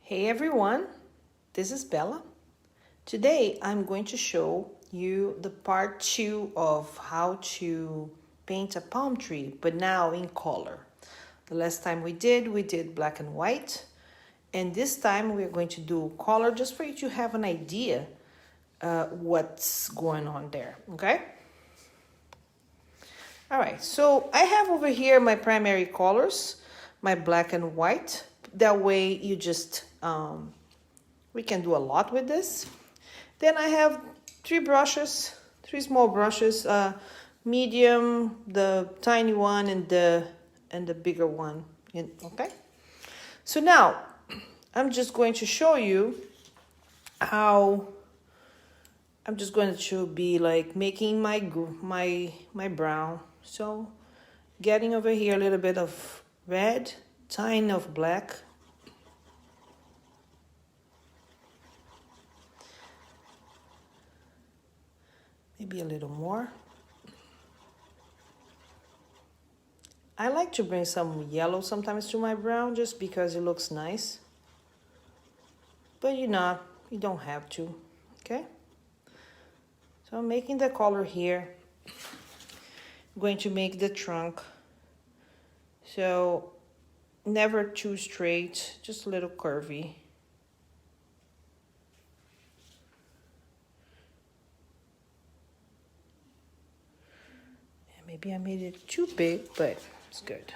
Hey everyone, this is Bella. Today I'm going to show you the part 2 of how to paint a palm tree, but now in color. The last time we did black and white, and this time we're going to do color just for you to have an idea what's going on there, okay? All right, so I have over here my primary colors, my black and white. That way you just, we can do a lot with this. Then I have three small brushes, medium, the tiny one, and the bigger one, okay? So now, I'm just going to show you how I'm just going to be like making my brown. So getting over here a little bit of red, tiny of black. Maybe a little more. I like to bring some yellow sometimes to my brown just because it looks nice. But you don't have to, okay? So I'm making the color here. I'm going to make the trunk. So never too straight, just a little curvy. And maybe I made it too big, but it's good.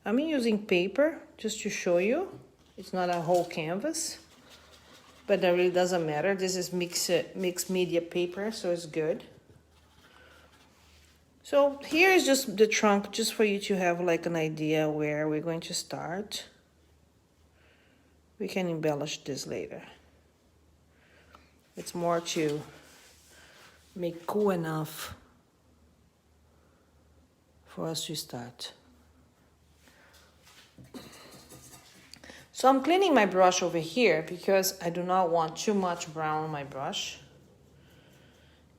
I'm using paper just to show you. It's not a whole canvas, but that really doesn't matter. This is mixed media paper, so it's good. So here is just the trunk, just for you to have like an idea where we're going to start. We can embellish this later. It's more to make cool enough for us to start. So I'm cleaning my brush over here because I do not want too much brown on my brush.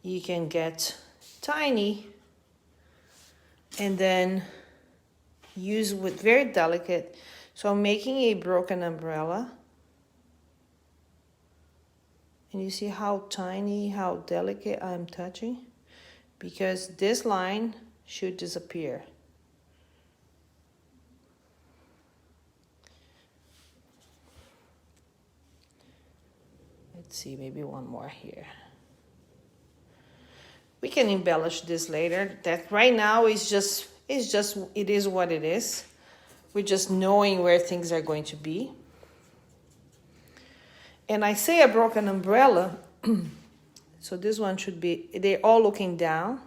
You can get tiny and then use with very delicate. So I'm making a broken umbrella. And you see how tiny, how delicate I'm touching? Because this line should disappear. Let's see, maybe one more here. We can embellish this later. That right now it is what it is. We're just knowing where things are going to be. And I say a broken umbrella, so this one should be, they're all looking down.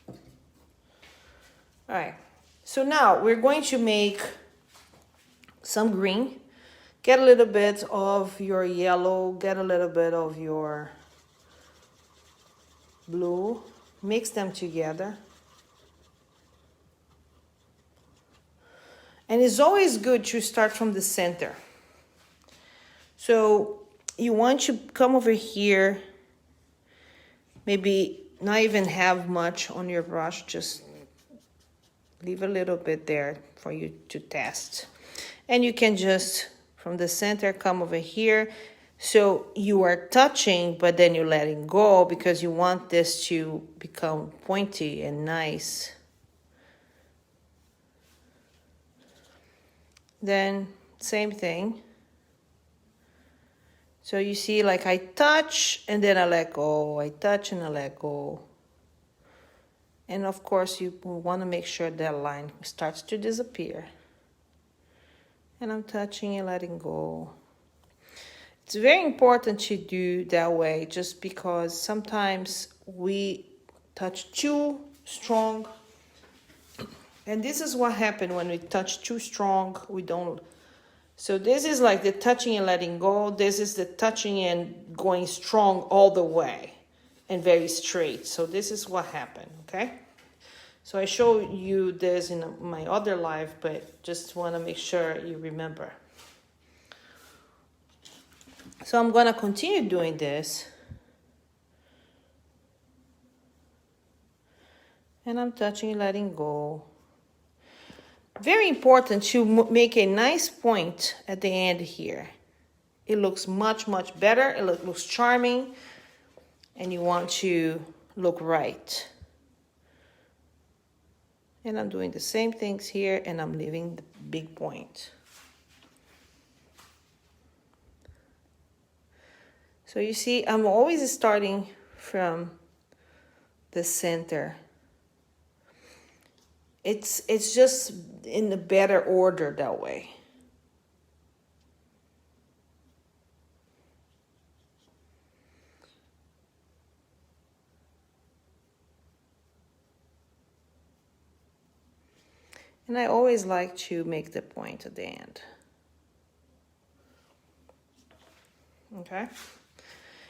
All right, so now we're going to make some green. Get a little bit of your yellow, get a little bit of your blue, mix them together. And it's always good to start from the center. So you want to come over here, maybe not even have much on your brush, just leave a little bit there for you to test. And you can just, from the center, come over here. So you are touching, but then you're letting go because you want this to become pointy and nice. Then same thing. So you see, like I touch and then I let go. I touch and I let go. And of course you want to make sure that line starts to disappear. And I'm touching and letting go. It's very important to do that way just because sometimes we touch too strong. And this is what happens when we touch too strong. We don't. So this is like the touching and letting go. This is the touching and going strong all the way and very straight. So this is what happened, okay? So I show you this in my other live, but just want to make sure you remember. So I'm going to continue doing this. And I'm touching, letting go. Very important to make a nice point at the end here. It looks much, much better. It looks charming. And you want to look right. And I'm doing the same things here, and I'm leaving the big point. So you see, I'm always starting from the center. It's just in a better order that way. And I always like to make the point at the end. Okay.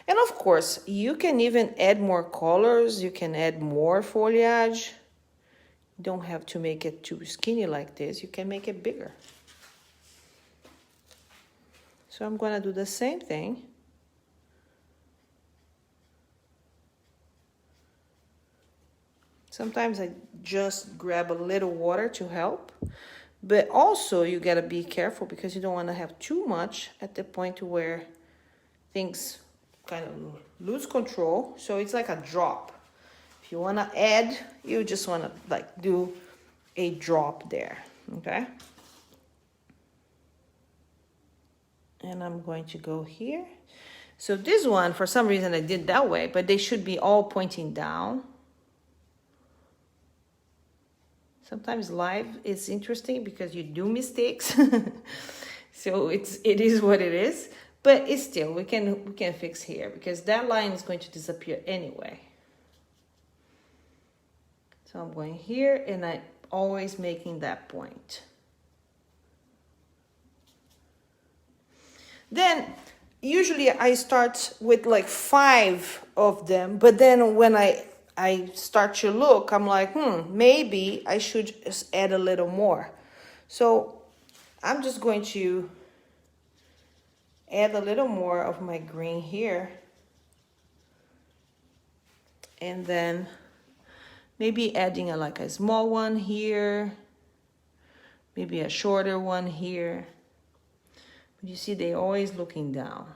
And of course, you can even add more colors. You can add more foliage. You don't have to make it too skinny like this. You can make it bigger. So I'm going to do the same thing. Sometimes I just grab a little water to help. But also you got to be careful because you don't want to have too much at the point where things kind of lose control. So it's like a drop. If you want to add, you just want to like do a drop there, okay? And I'm going to go here. So this one, for some reason I did that way, but they should be all pointing down. Sometimes live is interesting because you do mistakes. So it is what it is. But it's still, we can fix here because that line is going to disappear anyway. So I'm going here and I'm always making that point. Then usually I start with like 5 of them, but then when I start to look, I'm like, maybe I should just add a little more. So I'm just going to add a little more of my green here. And then maybe adding like a small one here. Maybe a shorter one here. But you see, they're always looking down.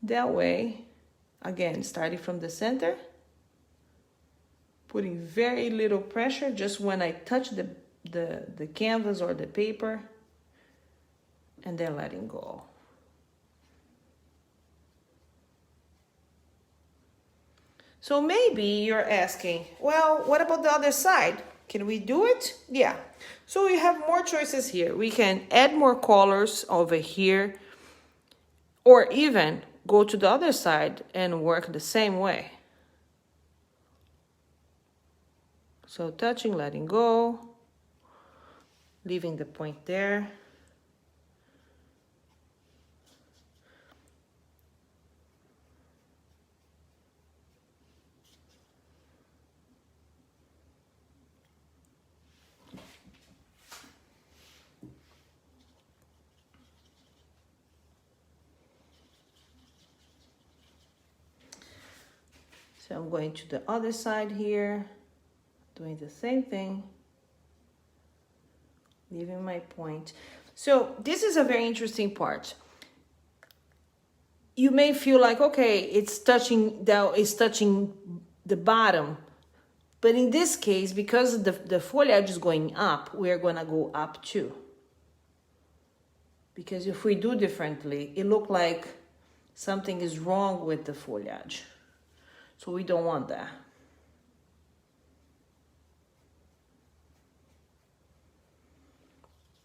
That way, again, starting from the center, putting very little pressure just when I touch the canvas or the paper, and then letting go. So maybe you're asking, well, what about the other side? Can we do it? Yeah. So we have more choices here. We can add more colors over here, or even go to the other side and work the same way. So touching, letting go, leaving the point there. So I'm going to the other side here, doing the same thing, leaving my point. So this is a very interesting part. You may feel like, okay, it's touching the bottom. But in this case, because the foliage is going up, we're gonna go up too. Because if we do differently, it looks like something is wrong with the foliage. So we don't want that.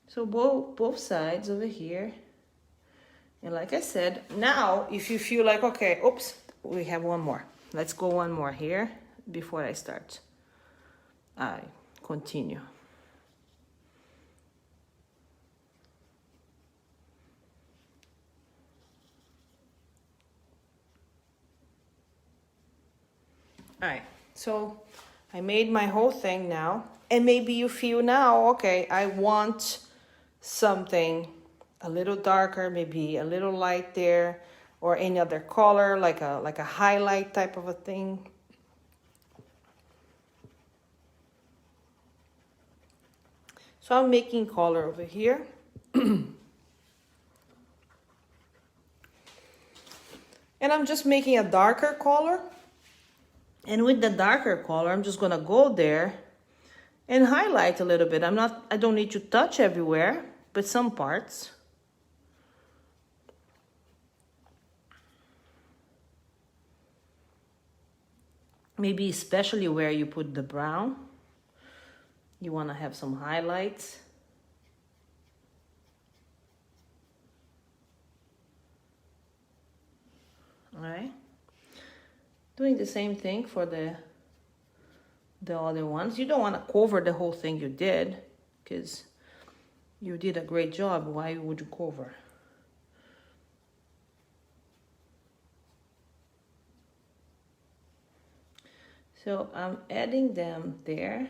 So both sides over here. And like I said, now if you feel like, okay, oops, we have one more. Let's go one more here before I start. I continue. All right, so I made my whole thing now. And maybe you feel now, okay, I want something a little darker, maybe a little light there, or any other color, like a highlight type of a thing. So I'm making color over here. And I'm just making a darker color. And with the darker color, I'm just gonna go there and highlight a little bit. I don't need to touch everywhere, but some parts. Maybe especially where you put the brown, you wanna have some highlights. All right, doing the same thing for the other ones. You don't want to cover the whole thing you did, because you did a great job. Why would you cover? So I'm adding them there.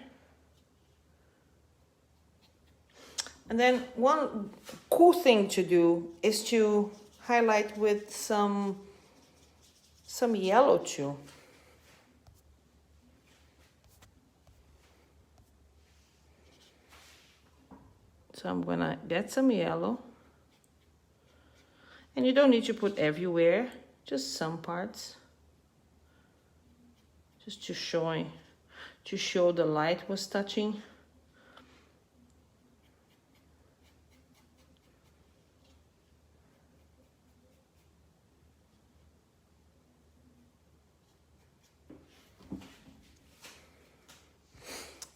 And then one cool thing to do is to highlight with some yellow too. So I'm gonna get some yellow. And you don't need to put everywhere, just some parts. Just to show the light was touching.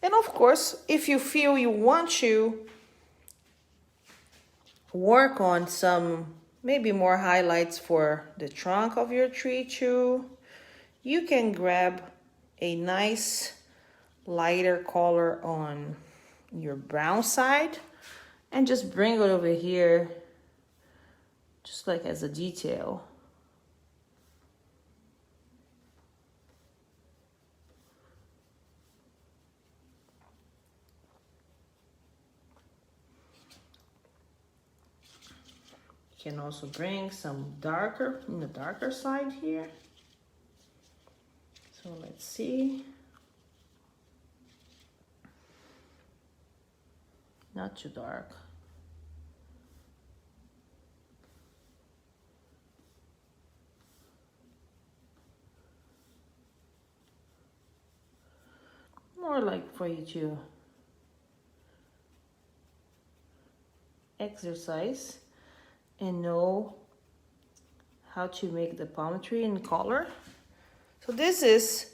And of course, if you feel you want to work on some maybe more highlights for the trunk of your tree too, you can grab a nice lighter color on your brown side and just bring it over here, just like as a detail. You can also bring some darker on the darker side here. So let's see. Not too dark. More like for you to exercise and know how to make the palm tree in color. So this is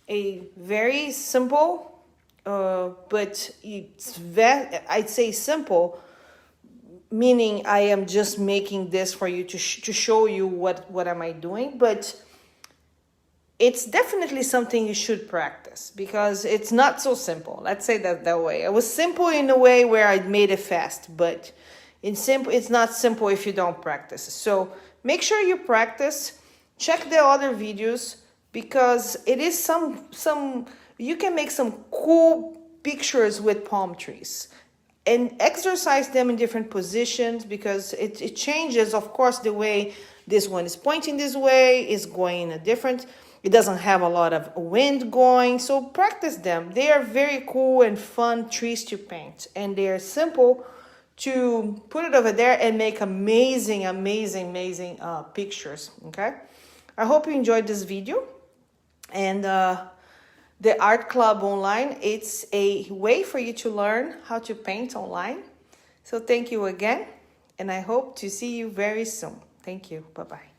a very simple, but I'd say simple, meaning I am just making this for you to show you what am I doing, but it's definitely something you should practice because it's not so simple. Let's say that way. It was simple in a way where I made it fast, but it's not simple if you don't practice. So make sure you practice. Check the other videos because it is you can make some cool pictures with palm trees and exercise them in different positions because it changes, of course, the way this one is pointing this way, is going in a different. It doesn't have a lot of wind going, so practice them. They are very cool and fun trees to paint, and they are simple to put it over there and make amazing pictures, okay? I hope you enjoyed this video. And the Art Club Online, it's a way for you to learn how to paint online. So thank you again, and I hope to see you very soon. Thank you. Bye-bye.